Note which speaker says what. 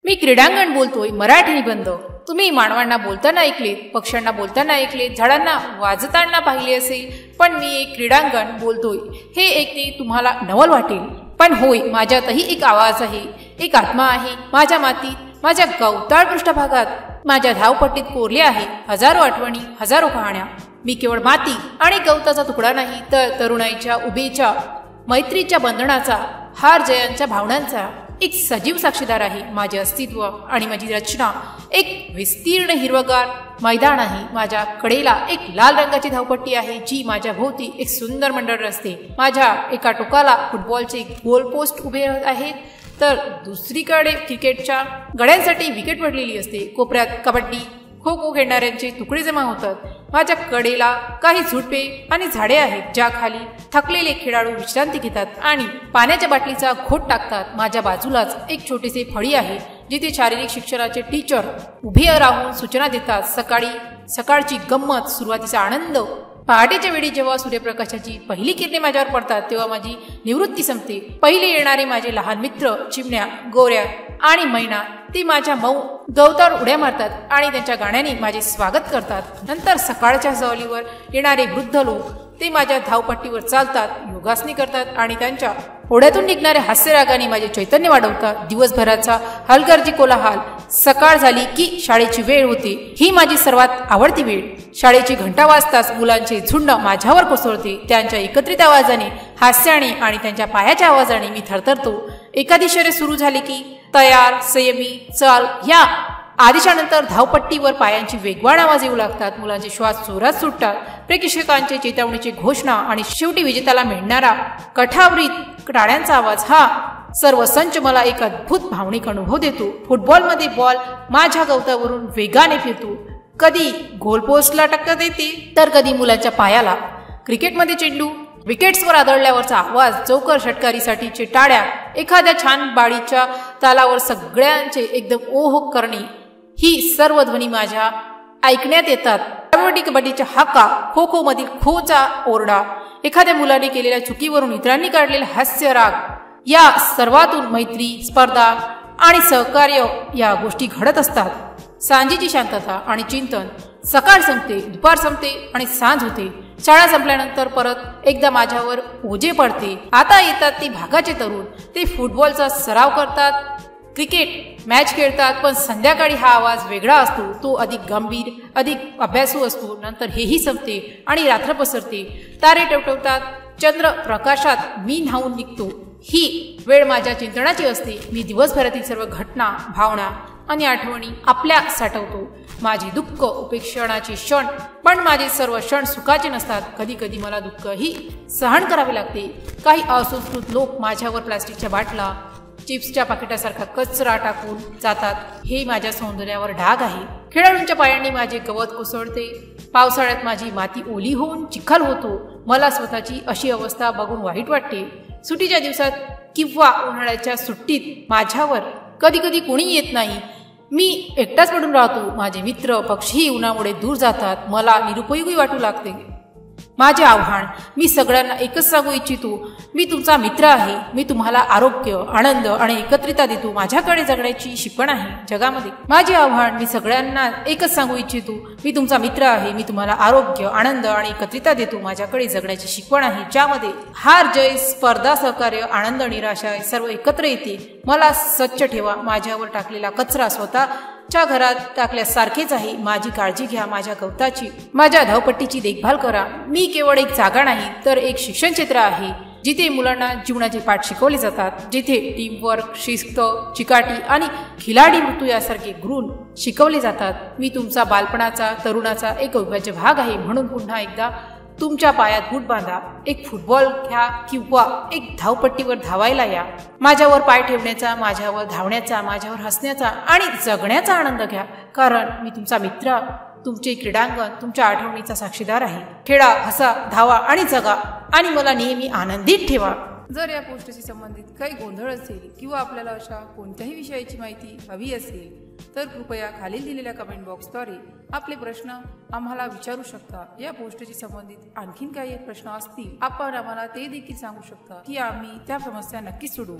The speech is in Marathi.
Speaker 1: मी क्रीडांगण बोलतोय, मराठी निबंध। तुम्ही मानवांना बोलताना ऐकलेत, पक्ष्यांना बोलताना ऐकलेत, झाडांना वाजताना पाहिले असेल, पण मी एक क्रीडांगण बोलतोय हे ऐकणे तुम्हाला नवल वाटेल। पण होय, माझ्यातही एक आवाज आहे, एक आत्मा आहे। माझ्या मातीत, माझ्या गवताळ पृष्ठभागात, माझ्या धावपट्टीत कोरल्या आहे हजारो आठवणी, हजारो कहाण्या। मी केवळ माती आणि गवताचा तुकडा नाही, तर तरुणाईच्या, उभेच्या, मैत्रीच्या बंधनाचा, हार जयांच्या भावनांचा एक सजीव साक्षीदार आहे। माझे अस्तित्व आणि माझी रचना एक विस्तीर्ण हिरवगार मैदान आहे। माझ्या कडेला एक लाल रंगाची धावपट्टी आहे, जी माझ्या भोवती एक सुंदर मंडळ रचते। माझ्या एका टोकाला फुटबॉलचे गोल पोस्ट उभे आहेत, तर दुसरीकडे क्रिकेटच्या गड्यांसाठी विकेट पडलेली असते। कोपऱ्यात कबड्डी, खो खो खेळणाऱ्यांचे तुकडे जमा होतात। माझ्या कडेला काही झुडपे आणि झाडे आहेत, ज्या खाली थकलेले खेळाडू विश्रांती घेतात आणि पाण्याच्या बाटलीचा घोट टाकतात। माझ्या बाजूलाच एक छोटेसे फळी आहे, जिथे शारीरिक शिक्षणाचे टीचर उभे राहून सूचना देतात। सकाळची गंमत, सुरुवातीचा आनंद, पहाटेच्या वेळी जेव्हा सूर्यप्रकाशाची पहिली किरणे माझ्यावर पडतात, तेव्हा माझी निवृत्ती संपते। पहिले येणारे माझे लहान मित्र, चिमण्या, गोऱ्या आणि मैना, ते माझ्या मऊ गवतावर उड्या मारतात आणि त्यांच्या गाण्याने माझे स्वागत करतात। नंतर सकाळच्या सावलीवर येणारे वृद्ध लोक, ते माझ्या धावपट्टीवर चालतात, योगासने करतात आणि त्यांच्या ओढ्यातून निघणाऱ्या हास्यरागाने माझे चैतन्य वाढवतात। दिवसभराचा हलगर्जी कोलाहल, सकाळ झाली की शाळेची वेळ होते, ही माझी सर्वात आवडती वेळ। शाळेची घंटा वाजताच मुलांचे झुंड माझ्यावर कोसळते। त्यांच्या एकत्रित आवाजाने, हास्याने आणि त्यांच्या पायाच्या आवाजाने मी थरथरतो। एखादी शर्यत सुरू झाली की तयार, संयमी, चाल या आदेशानंतर धावपट्टीवर पायांची वेगवान आवाज येऊ लागतात। मुलांचे श्वास जोरात सुटतात, प्रेक्षकांचे चेतावणीची घोषणा आणि शेवटी विजेत्याला मिळणारा कठावरीत टाळ्यांचा आवाज, हा सर्व संच मला एक अद्भुत भावनिक अनुभव देतो। फुटबॉलमध्ये बॉल माझ्या गवतावरून वेगाने फिरतो, कधी गोलपोस्टला टक्कर देते, तर कधी मुलांच्या पायाला। क्रिकेटमध्ये चेंडू विकेट्सवर आदळल्यावरचा आवाज, चौकर षटकारीसाठीचे टाळ्या, एखाद्या छान बाळीच्या तालावर सगळ्यांचे एकदम ओह करणे, ही सर्व ध्वनी माझ्या ऐकण्यात येतात। कबड्डीच्या हाका, खो खो मधील खोचा ओरडा, एखाद्या मुलाने केलेल्या चुकीवरून इतरांनी काढलेला हास्य राग, या सर्वातून मैत्री, स्पर्धा आणि सहकार्य या गोष्टी घडत असतात। सांजेची शांतता आणि चिंतन, सकाळ संपते, दुपार संपते आणि सांज होते। शाळा संपल्यानंतर परत एकदा माझ्यावर ओझे पडते। आता येतात ते भागाचे तरुण, ते फुटबॉलचा सराव करतात, क्रिकेट मॅच खेळतात, पण संध्याकाळी हा आवाज वेगळा असतो। तो अधिक गंभीर, अधिक अभ्यासू असतो। नंतर हेही संपते आणि रात्र पसरते, तारे टवटवतात, चंद्र प्रकाशात मी न्हावून निघतो। ही वेळ माझ्या चिंतनाची असते। मी दिवसभरातील सर्व घटना, भावना आणि आठवणी आपल्या साठवतो। माझे दुःख, उपेक्षणाचे क्षण, पण माझे सर्व क्षण सुखाचे नसतात। कधी कधी मला दुःखही सहन करावे लागते। काही असंस्कृत लोक माझ्यावर प्लास्टिकच्या बाटला, चिप्सच्या पाकिटासारखा कचरा टाकून जातात, हे माझ्या सौंदर्यावर डाग आहे। खेळाडूंच्या पायांनी माझे गवत कोसळते, पावसाळ्यात माझी माती ओली होऊन चिखल होतो। मला स्वतःची अशी अवस्था बघून वाईट वाटते। सुट्टीच्या दिवसात किंवा उन्हाळ्याच्या सुट्टीत माझ्यावर कधी कधी कोणी येत नाही, मी एकटाच पडून राहतो। माझे मित्र, पक्षी उन्हामुळे दूर जातात, मला निरुपयोगी वाटू लागते। माझे आव्हान, मी सगळ्यांना एकच सांगू इच्छितो, मी तुमचा मित्र आहे। मी तुम्हाला आरोग्य, आनंद आणि एकत्रितता देतो। माझ्याकडे जगण्याची शिकवण आहे जगामध्ये। माझे आव्हान, मी सगळ्यांना एकच सांगू इच्छितो, मी तुमचा मित्र आहे। मी तुम्हाला आरोग्य, आनंद आणि एकत्रितता देतो। माझ्याकडे जगण्याची शिकवण आहे, ज्यामध्ये हार, जय, स्पर्धा, सहकार्य, आनंद, निराशा सर्व एकत्र येते। मला स्वच्छ ठेवा, माझ्यावर टाकलेला कचरा स्वतःच्या घरात टाकल्यासारखेच आहे। माझी काळजी घ्या, माझ्या गवताची, माझ्या धावपट्टीची देखभाल करा। मी केवळ एक जागा नाही, तर एक शिक्षण क्षेत्र आहे, जिथे मुलांना जीवनाचे पाठ शिकवले जातात, जिथे टीमवर्क, शिस्त, चिकाटी आणि खिलाडी मृत्यू यासारखे गुण शिकवले जातात। मी तुमचा बालपणाचा, तरुणाचा एक अविभाज्य भाग आहे। म्हणून पुन्हा एकदा तुमच्या पायात बूट बांधा, एक फुटबॉल घ्या किंवा एक धावपट्टीवर धावायला या। माझ्यावर पाय ठेवण्याचा, माझ्यावर धावण्याचा, माझ्यावर हसण्याचा आणि जगण्याचा आनंद घ्या, कारण मी तुमचा मित्र, तुमचे क्रीडांगण, तुमच्या आठवणीचा साक्षीदार आहे। खेळा, हसा, धावा आणि जगा आणि मला नेहमी आनंदित ठेवा।
Speaker 2: जर या पोस्टशी संबंधित काही गोंधळ असेल किंवा आपल्याला अशा कोणत्याही विषयाची माहिती हवी असेल, तर कृपया खालील दिलेल्या कमेंट बॉक्सद्वारे आपले प्रश्न आम्हाला विचारू शकता। या पोस्टशी संबंधित आणखीन काही प्रश्न असतील, आपण आम्हाला ते देखील सांगू शकता, की आम्ही त्या समस्या नक्कीच सोडवू।